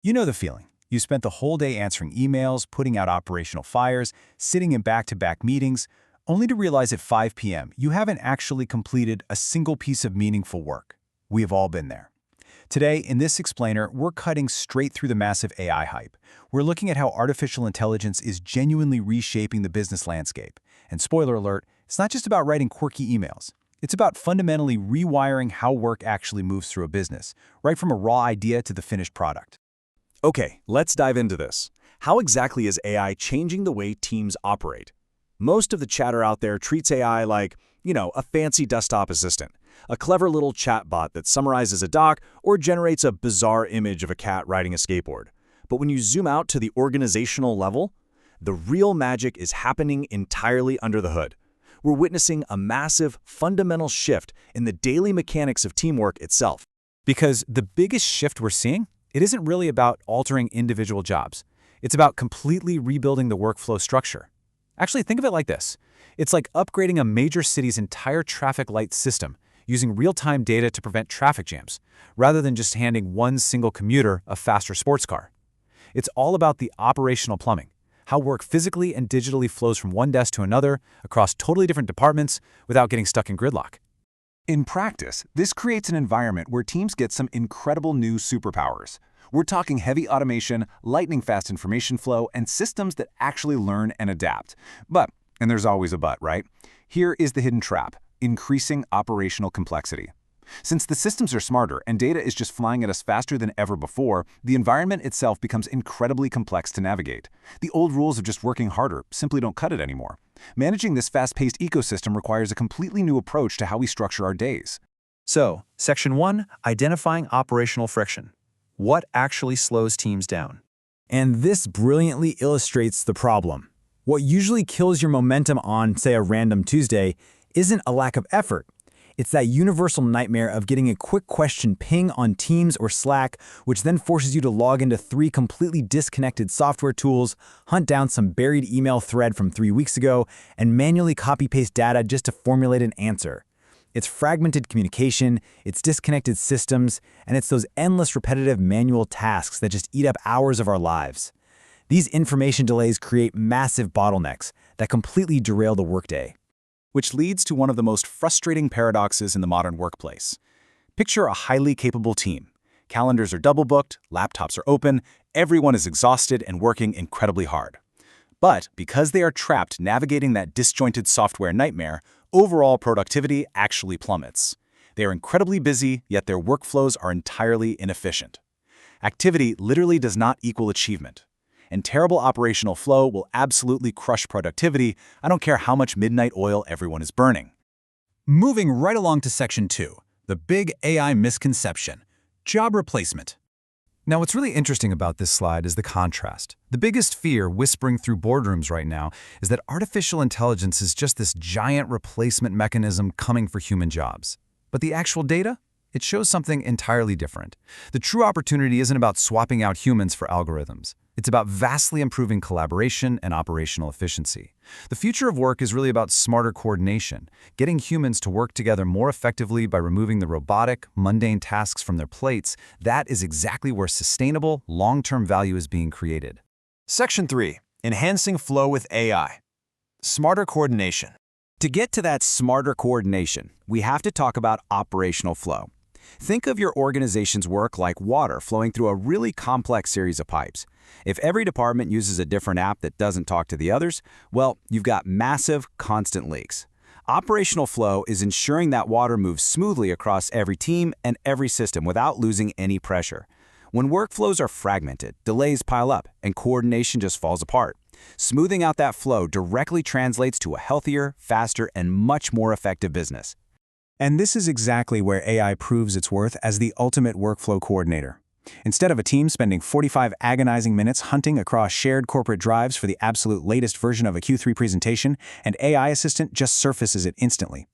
You know the feeling. You spent the whole day answering emails, putting out operational fires, sitting in back-to-back meetings, only to realize at 5 p.m. you haven't actually completed a single piece of meaningful work. We have all been there. Today, in this explainer, we're cutting straight through the massive AI hype. We're looking at how artificial intelligence is genuinely reshaping the business landscape. And spoiler alert, it's not just about writing quirky emails. It's about fundamentally rewiring how work actually moves through a business, right from a raw idea to the finished product. Okay, let's dive into this. How exactly is AI changing the way teams operate? Most of the chatter out there treats AI like, a fancy desktop assistant, a clever little chatbot that summarizes a doc or generates a bizarre image of a cat riding a skateboard. But when you zoom out to the organizational level, the real magic is happening entirely under the hood. We're witnessing a massive, fundamental shift in the daily mechanics of teamwork itself. Because the biggest shift we're seeing, it isn't really about altering individual jobs. It's about completely rebuilding the workflow structure. Actually, think of it like this. It's like upgrading a major city's entire traffic light system using real-time data to prevent traffic jams, rather than just handing one single commuter a faster sports car. It's all about the operational plumbing, how work physically and digitally flows from one desk to another across totally different departments without getting stuck in gridlock. In practice, this creates an environment where teams get some incredible new superpowers. We're talking heavy automation, lightning-fast information flow, and systems that actually learn and adapt. But, and there's always a but, right? Here is the hidden trap: increasing operational complexity. Since the systems are smarter and data is just flying at us faster than ever before, the environment itself becomes incredibly complex to navigate. The old rules of just working harder simply don't cut it anymore. Managing this fast-paced ecosystem requires a completely new approach to how we structure our days. So, Section 1, identifying operational friction. What actually slows teams down? And this brilliantly illustrates the problem. What usually kills your momentum on, say, a random Tuesday isn't a lack of effort. It's that universal nightmare of getting a quick question ping on Teams or Slack, which then forces you to log into 3 completely disconnected software tools, hunt down some buried email thread from 3 weeks ago, and manually copy-paste data just to formulate an answer. It's fragmented communication, it's disconnected systems, and it's those endless repetitive manual tasks that just eat up hours of our lives. These information delays create massive bottlenecks that completely derail the workday. Which leads to one of the most frustrating paradoxes in the modern workplace. Picture a highly capable team. Calendars are double-booked, laptops are open, everyone is exhausted and working incredibly hard. But because they are trapped navigating that disjointed software nightmare, overall productivity actually plummets. They are incredibly busy, yet their workflows are entirely inefficient. Activity literally does not equal achievement. And terrible operational flow will absolutely crush productivity. I don't care how much midnight oil everyone is burning. Moving right along to Section 2, the big AI misconception: job replacement. Now, what's really interesting about this slide is the contrast. The biggest fear whispering through boardrooms right now is that artificial intelligence is just this giant replacement mechanism coming for human jobs. But the actual data? It shows something entirely different. The true opportunity isn't about swapping out humans for algorithms. It's about vastly improving collaboration and operational efficiency. The future of work is really about smarter coordination, getting humans to work together more effectively by removing the robotic, mundane tasks from their plates. That is exactly where sustainable, long-term value is being created. Section 3, enhancing flow with AI. Smarter coordination. To get to that smarter coordination, we have to talk about operational flow. Think of your organization's work like water flowing through a really complex series of pipes. If every department uses a different app that doesn't talk to the others, well, you've got massive, constant leaks. Operational flow is ensuring that water moves smoothly across every team and every system without losing any pressure. When workflows are fragmented, delays pile up, and coordination just falls apart. Smoothing out that flow directly translates to a healthier, faster, and much more effective business. And this is exactly where AI proves its worth as the ultimate workflow coordinator. Instead of a team spending 45 agonizing minutes hunting across shared corporate drives for the absolute latest version of a Q3 presentation, an AI assistant just surfaces it instantly.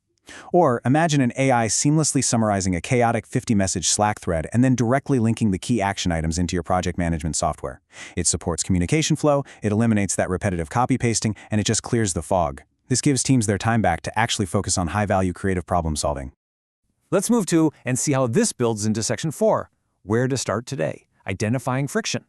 Or imagine an AI seamlessly summarizing a chaotic 50-message Slack thread and then directly linking the key action items into your project management software. It supports communication flow, it eliminates that repetitive copy-pasting, and it just clears the fog. This gives teams their time back to actually focus on high-value creative problem-solving. Let's move to and see how this builds into Section 4, where to start today. identifying friction.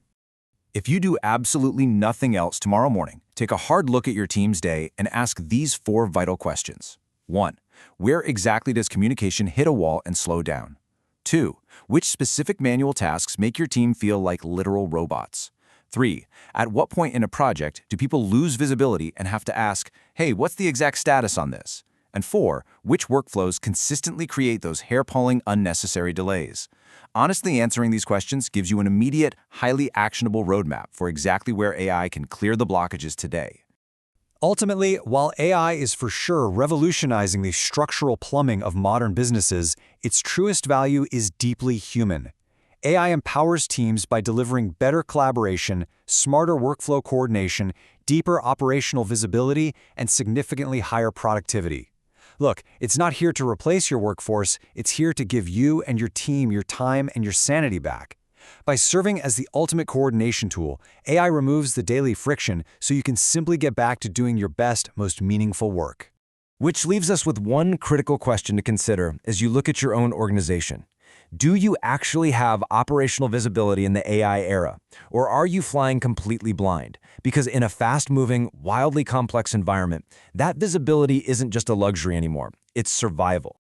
If you do absolutely nothing else tomorrow morning, take a hard look at your team's day and ask these 4 vital questions. 1. Where exactly does communication hit a wall and slow down? 2. Which specific manual tasks make your team feel like literal robots? 3. At what point in a project do people lose visibility and have to ask, hey, what's the exact status on this? And 4. Which workflows consistently create those hair-pulling, unnecessary delays? Honestly answering these questions gives you an immediate, highly actionable roadmap for exactly where AI can clear the blockages today. Ultimately, while AI is for sure revolutionizing the structural plumbing of modern businesses, its truest value is deeply human. AI empowers teams by delivering better collaboration, smarter workflow coordination, deeper operational visibility, and significantly higher productivity. Look, it's not here to replace your workforce, it's here to give you and your team your time and your sanity back. By serving as the ultimate coordination tool, AI removes the daily friction so you can simply get back to doing your best, most meaningful work. Which leaves us with one critical question to consider as you look at your own organization. Do you actually have operational visibility in the AI era, or are you flying completely blind? Because in a fast-moving, wildly complex environment, that visibility isn't just a luxury anymore, it's survival.